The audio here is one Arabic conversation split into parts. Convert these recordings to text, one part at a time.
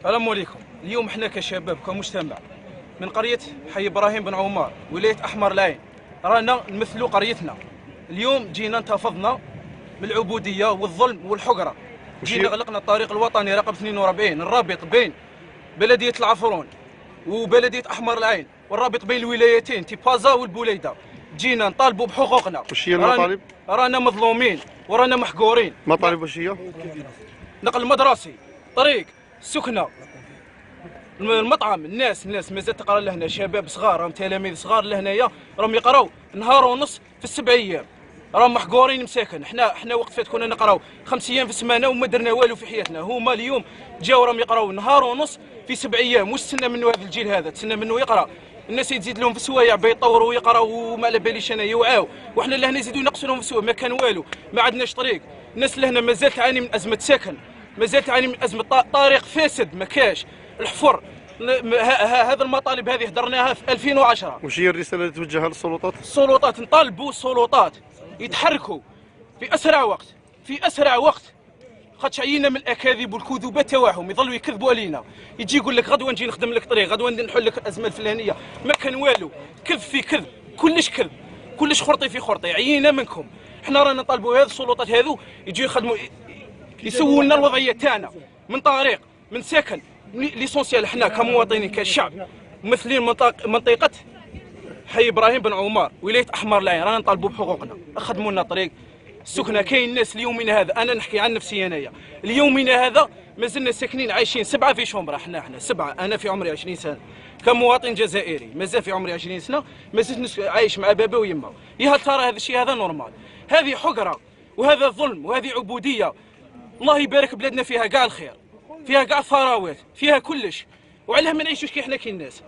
السلام عليكم. اليوم احنا كشباب كمجتمع من قرية حي إبراهيم بن عمار ولاية أحمر العين رانا نمثلوا قريتنا. اليوم جينا انتفضنا من العبودية والظلم والحقرة. جينا غلقنا الطريق الوطني رقم 42 الرابط بين بلدية العفرون وبلدية أحمر العين والرابط بين الولايتين تيبازا والبوليدة. جينا نطالبوا بحقوقنا. وش هي المطالب؟ رانا مظلومين ورانا محقورين. مطالب وش هي؟ نقل مدرسي، طريق، سكنة، المطعم. الناس مازال تقرا لهنا، شباب صغار راهم تلاميذ صغار لهنايا راهم يقراو نهار ونص في السبع ايام، راهم محقورين مساكن. حنا وقت فات كنا نقراو 5 ايام في السمانه وما درنا والو في حياتنا. هما اليوم جاو راهم يقراو نهار ونص في 7 ايام. واش تسنى منه هذا الجيل هذا؟ تسنى منه يقرا؟ الناس يزيد لهم في السوايع بيطوروا ويقراو وما على باليش انا يوعاو، وحنا لهنا يزيدوا ينقصوا لهم في السوايع. ما كان والو، ما عندناش طريق. الناس لهنا مازال تعاني من ازمه سكن، مازال تعاني من ازمه طريق فاسد ما كاش، الحفر. هذا المطالب هذه هدرناها في 2010. وش هي الرساله اللي توجهها للسلطات؟ السلطات نطالبوا السلطات يتحركوا في اسرع وقت، في اسرع وقت. خاطش عينا من الاكاذيب والكذوبات تاعهم، يظلوا يكذبوا علينا. يجي يقول لك غدوه نجي نخدم لك طريق، غدوه نحل لك الازمه الفلانيه. ما كان والو، كذب في كذب، كلش كذب، كلش خرطي في خرطي. عينا منكم. حنا رانا نطالبوا هذه السلطات هذو يجوا يخدموا، يسووا لنا الوضعيه تاعنا من طريق، من سكن. ليسونسيال حنا كمواطنين كشعب ممثلين منطقه حي ابراهيم بن عمار ولايه احمر العين رانا نطالبوا بحقوقنا. خدموا لنا طريق، السكنه. كاين ناس ليومنا هذا، انا نحكي عن نفسي انايا، ليومنا هذا مازلنا ساكنين عايشين 7 في شومبره. حنا 7. انا في عمري 20 سنه كمواطن جزائري، مازال في عمري 20 سنه مازلت عايش مع بابا ويما. يا هل ترى هذا الشيء هذا نورمال؟ هذه حقره وهذا ظلم وهذه عبوديه. الله يبارك بلادنا، فيها كاع الخير، فيها كاع الثروات، فيها كلش. وعلاه ما نعيشوش كي حنا كي الناس؟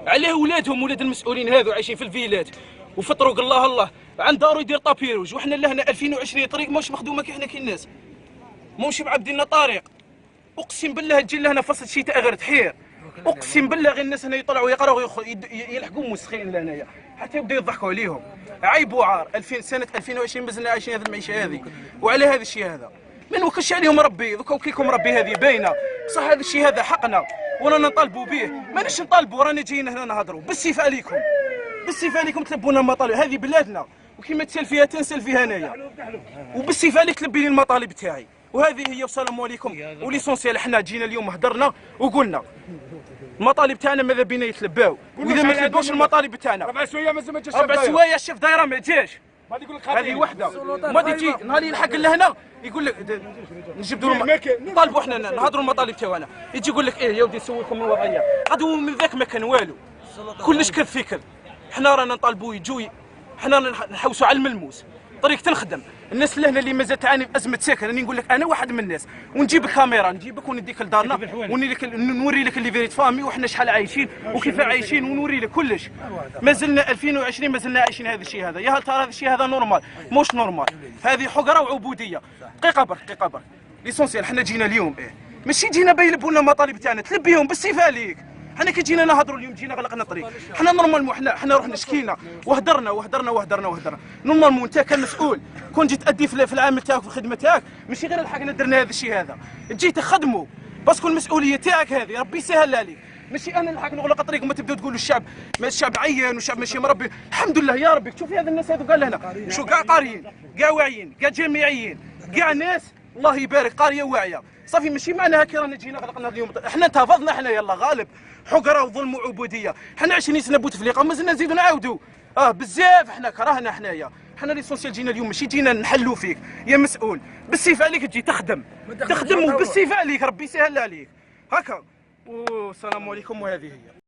علاه ولادهم ولاد المسؤولين هذو عايشين في الفيلات وفي طرق الله عند دارو يدير طابيروج، وحنا لهنا 2020 طريق ماهوش مخدومه كي حنا كي الناس، ماهوش معبدين لنا طريق. اقسم بالله تجي لهنا فصل الشتاء غير تحير. اقسم بالله غير الناس هنا يطلعوا يقراو يلحقوا مسخين لهنايا حتى يبداو يضحكوا عليهم. عيب وعار. 2000 سنه 2020 مازلنا عايشين هذه المعيشه هذه. وعلى هذا الشيء هذا ما نوكلش عليهم ربي. دوكا وكيكم ربي هذه باينه. صح هذا الشيء هذا حقنا ورانا نطالبوا به. ماناش نطالبوا، رانا جايين هنا نهضروا بالسيف عليكم، بالسيف عليكم تلبونا المطالب. هذه بلادنا وكيما تسال فيها تنسال فيها انايا، وبالسيف عليك تلبي لي المطالب تاعي. وهذه هي. والسلام عليكم. وليسونسيال حنا جينا اليوم هدرنا وقلنا المطالب تاعنا ماذا بينا يتلباو، واذا ما تلباوش المطالب تاعنا 4 سوايع مازال ما جاش. 4 سوايع الشيف دايره ما جاش. هذه هذه وحده. ما تجي نهار يلحق لهنا يقول لك نجبدوا نطالبوا حنا نهضروا المطالب تاعنا. يجي يقول لك ايه يا ودي نسولكم الوضعيه، غدو من ذاك ما كان والو، كلش كذب في كذب. حنا رانا نطالبوا يجوا، حنا نحوسوا على الملموس، طريق تنخدم. الناس اللي هنا اللي مازال تعاني بازمه سكن، راني نقول لك انا واحد من الناس، ونجيب الكاميرا نجيبك ونديك لدارنا ونوري لك اللي فيريت فامي وحنا شحال عايشين وكيف عايشين ونوري لك كلش. مازلنا 2020 مازلنا عايشين هذا الشيء هذا. يا هل ترى هذا الشيء هذا نورمال؟ موش نورمال. هذه حقره وعبوديه. دقيقه برك، دقيقه برك. ليسونسيال حنا جينا اليوم ماشي جينا بيلبوا لنا المطالب تاعنا تلبيهم بالسيف عليك. حنا كي جينا نهضروا اليوم جينا غلقنا الطريق. حنا نورمالمون حنا رحنا شكينا وهدرنا. نورمالمون انت كمسؤول كون جيت تأدي في العمل تاعك في الخدمه تاعك، ماشي غير الحقنا درنا هذا الشيء هذا. جيت تخدموا باسكو المسؤوليه تاعك هذه ربي يسهل عليك. ماشي انا نلحق نغلق الطريق وما تبداو تقولوا الشعب عيان والشعب ماشي مربي. الحمد لله يا ربي. تشوفي هذا الناس هذو قال لهنا شو كاع قاريين، كاع واعيين، كاع جامعيين، كاع ناس الله يبارك قاريه واعيه. صافي ماشي معناها كي رانا جينا غلقنا اليوم. احنا انتفضنا حنا يلا غالب. حقره وظلم وعبوديه. حنا 20 سنه بوتفليقه مازلنا نزيدوا نعاودوا بزاف. حنا كرهنا حنايا. حنا ليسونسيال جينا اليوم ماشي جينا نحلوا فيك يا مسؤول. بالسيف عليك تجي تخدم وبالسيف عليك ربي يسهل عليك هكا. والسلام عليكم. وهذه هي.